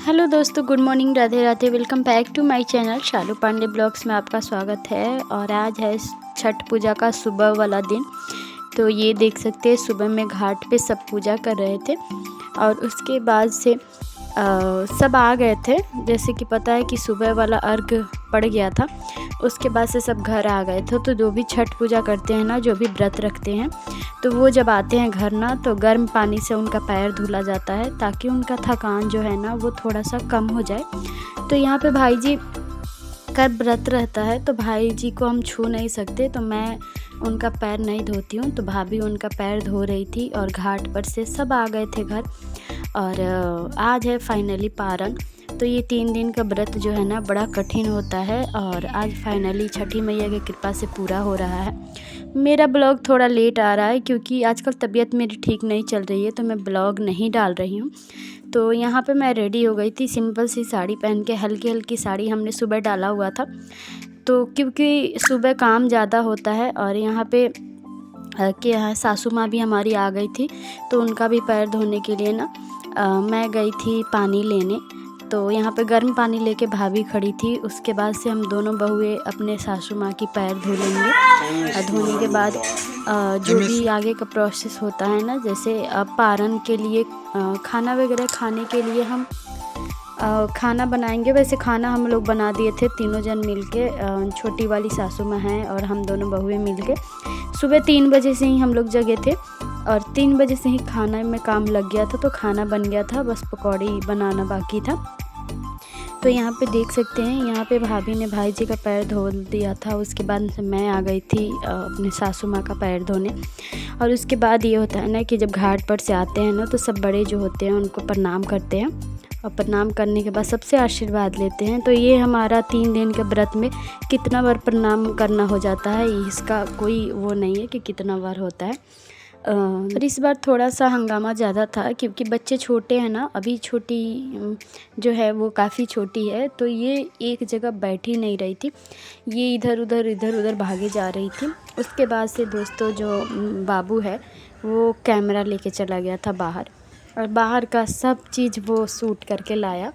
Hello दोस्तों, good morning, Radhe Radhe. Welcome back to my channel Shalu Pandey vlogs में आपका स्वागत है। और आज है छठ पूजा का सुबह वाला दिन। तो ये देख सकते हैं सुबह में घाट पे सब पूजा कर रहे थे और उसके बाद से सब आ गए थे। जैसे कि पता है कि सुबह वाला अर्घ पड़ गया था, उसके बाद से सब घर आ गए थे। तो जो भी छठ पूजा करते हैं ना, जो भी व्रत रखते हैं, तो वो जब आते हैं घर ना, तो गर्म पानी से उनका पैर धुला जाता है ताकि उनका थकान जो है ना वो थोड़ा सा कम हो जाए। तो यहाँ पे भाई जी का व्रत रहता है, तो भाई जी को हम छू नहीं सकते, तो मैं उनका पैर नहीं धोती हूँ। तो भाभी उनका पैर धो रही थी और घाट पर से सब आ गए थे घर। और आज है फाइनली पारण। तो ये 3 दिन का व्रत जो है ना बड़ा कठिन होता है और आज फाइनली छठी मैया की कृपा से पूरा हो रहा है। मेरा ब्लॉग थोड़ा लेट आ रहा है क्योंकि आजकल तबीयत मेरी ठीक नहीं चल रही है, तो मैं ब्लॉग नहीं डाल रही हूँ। तो यहाँ पे मैं रेडी हो गई थी, सिंपल सी साड़ी पहन के, हल्की हल्की साड़ी हमने सुबह डाला हुआ था। तो क्योंकि सुबह काम ज़्यादा होता है और यहाँ पे कि यहाँ सासू माँ भी हमारी आ गई थी, तो उनका भी पैर धोने के लिए ना मैं गई थी पानी लेने। तो यहाँ पे गर्म पानी लेके भाभी खड़ी थी। उसके बाद से हम दोनों बहुएं अपने सासू माँ की पैर धो लेंगे। धोने के बाद जो भी आगे का प्रोसेस होता है ना, जैसे पारण के लिए खाना वगैरह खाने के लिए हम खाना बनाएंगे। वैसे खाना हम लोग बना दिए थे तीनों जन मिलके, छोटी वाली सासू माँ हैं और हम दोनों बहुएं मिलके। सुबह 3 बजे से ही हम लोग जगे थे और 3 बजे से ही खाना में काम लग गया था। तो खाना बन गया था, बस पकौड़ी बनाना बाकी था। तो यहाँ पे देख सकते हैं, यहाँ पे भाभी ने भाई जी का पैर धो दिया था। उसके बाद मैं आ गई थी अपने सासू माँ का पैर धोने। और उसके बाद ये होता है ना कि जब घाट पर से आते हैं ना, तो सब बड़े जो होते हैं उनको प्रणाम करते हैं और प्रणाम करने के बाद सबसे आशीर्वाद लेते हैं। तो ये हमारा 3 दिन के व्रत में कितना बार प्रणाम करना हो जाता है, इसका कोई वो नहीं है कि कितना बार होता है। पर इस बार थोड़ा सा हंगामा ज़्यादा था क्योंकि बच्चे छोटे हैं ना, अभी छोटी जो है वो काफ़ी छोटी है। तो ये एक जगह बैठी नहीं रही थी, ये इधर उधर भागे जा रही थी। उसके बाद से दोस्तों जो बाबू है वो कैमरा लेके चला गया था बाहर, और बाहर का सब चीज़ वो शूट करके लाया।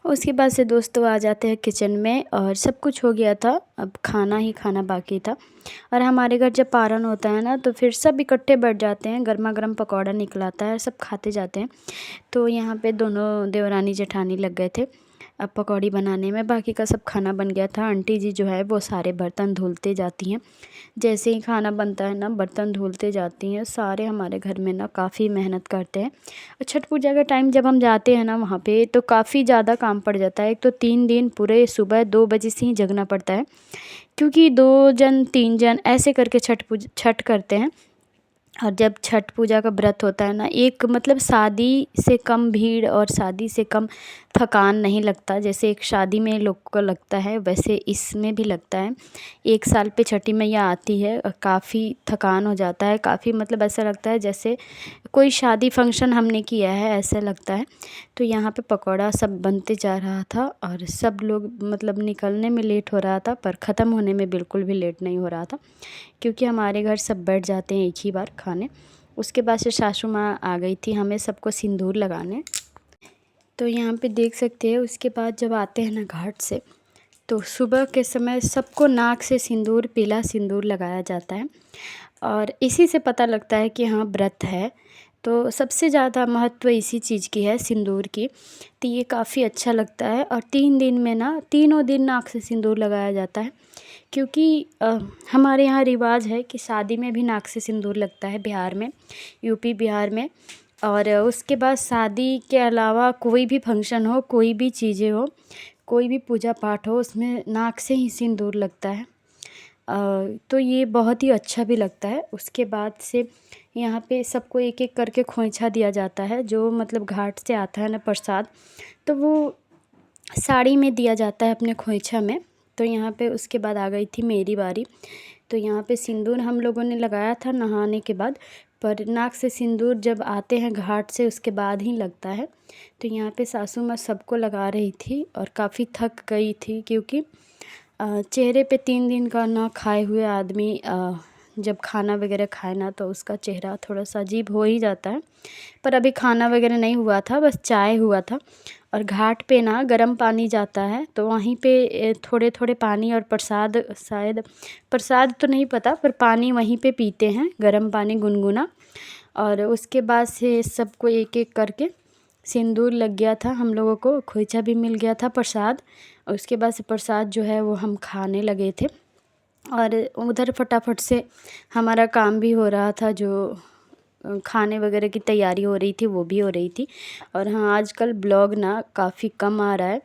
उसके बाद से दोस्तों आ जाते हैं किचन में और सब कुछ हो गया था, अब खाना ही खाना बाकी था। और हमारे घर जब पारण होता है ना, तो फिर सब इकट्ठे बैठ जाते हैं, गर्मा गर्म पकौड़ा निकलाता है, सब खाते जाते हैं। तो यहाँ पे दोनों देवरानी जेठानी लग गए थे अब पकौड़ी बनाने में। बाकी का सब खाना बन गया था। आंटी जी जो है वो सारे बर्तन धुलते जाती हैं, जैसे ही खाना बनता है ना बर्तन धुलते जाती हैं। सारे हमारे घर में ना काफ़ी मेहनत करते हैं। और छठ पूजा के टाइम जब हम जाते हैं ना वहाँ पे, तो काफ़ी ज़्यादा काम पड़ जाता है। एक तो 3 दिन पूरे सुबह 2 बजे से ही जगना पड़ता है, क्योंकि 2 जन 3 जन ऐसे करके छठ करते हैं। और जब छठ पूजा का व्रत होता है ना, एक मतलब शादी से कम भीड़ और शादी से कम थकान नहीं लगता। जैसे एक शादी में लोग को लगता है, वैसे इसमें भी लगता है। एक साल पे छठी मैया आती है और काफ़ी थकान हो जाता है, काफ़ी मतलब ऐसा लगता है जैसे कोई शादी फंक्शन हमने किया है, ऐसा लगता है। तो यहाँ पे पकौड़ा सब बनते जा रहा था और सब लोग मतलब निकलने में लेट हो रहा था, पर ख़त्म होने में बिल्कुल भी लेट नहीं हो रहा था, क्योंकि हमारे घर सब बैठ जाते हैं एक ही बार खाने। उसके बाद से सासू माँ आ गई थी हमें सबको सिंदूर लगाने। तो यहाँ पे देख सकते हैं, उसके बाद जब आते हैं ना घाट से, तो सुबह के समय सबको नाक से सिंदूर, पीला सिंदूर लगाया जाता है और इसी से पता लगता है कि हाँ व्रत है। तो सबसे ज़्यादा महत्व इसी चीज़ की है, सिंदूर की। तो ये काफ़ी अच्छा लगता है। और 3 दिन में ना, तीनों दिन नाक से सिंदूर लगाया जाता है, क्योंकि हमारे यहाँ रिवाज है कि शादी में भी नाक से सिंदूर लगता है बिहार में, यूपी बिहार में। और उसके बाद शादी के अलावा कोई भी फंक्शन हो, कोई भी चीज़ें हो, कोई भी पूजा पाठ हो, उसमें नाक से ही सिंदूर लगता है। तो ये बहुत ही अच्छा भी लगता है। उसके बाद से यहाँ पे सबको एक एक करके खोइंछा दिया जाता है, जो मतलब घाट से आता है ना प्रसाद, तो वो साड़ी में दिया जाता है अपने खोइंछा में। तो यहाँ पे उसके बाद आ गई थी मेरी बारी। तो यहाँ पे सिंदूर हम लोगों ने लगाया था नहाने के बाद, पर नाक से सिंदूर जब आते हैं घाट से उसके बाद ही लगता है। तो यहाँ पे सासू माँ सबको लगा रही थी और काफ़ी थक गई थी, क्योंकि चेहरे पे 3 दिन का ना खाए हुए आदमी जब खाना वगैरह खाए ना, तो उसका चेहरा थोड़ा सा अजीब हो ही जाता है। पर अभी खाना वगैरह नहीं हुआ था, बस चाय हुआ था। और घाट पे ना गर्म पानी जाता है, तो वहीं पे थोड़े थोड़े पानी और प्रसाद, शायद प्रसाद तो नहीं पता, पर पानी वहीं पे पीते हैं, गर्म पानी गुनगुना। और उसके बाद से सबको एक एक करके सिंदूर लग गया था, हम लोगों को खोइचा भी मिल गया था प्रसाद। और उसके बाद से प्रसाद जो है वो हम खाने लगे थे, और उधर फटाफट से हमारा काम भी हो रहा था, जो खाने वगैरह की तैयारी हो रही थी वो भी हो रही थी। और हाँ, आजकल ब्लॉग ना काफ़ी कम आ रहा है,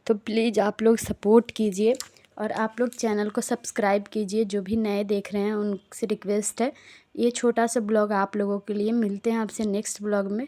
तो प्लीज़ आप लोग सपोर्ट कीजिए और आप लोग चैनल को सब्सक्राइब कीजिए। जो भी नए देख रहे हैं उनसे रिक्वेस्ट है, ये छोटा सा ब्लॉग आप लोगों के लिए। मिलते हैं आपसे नेक्स्ट ब्लॉग में।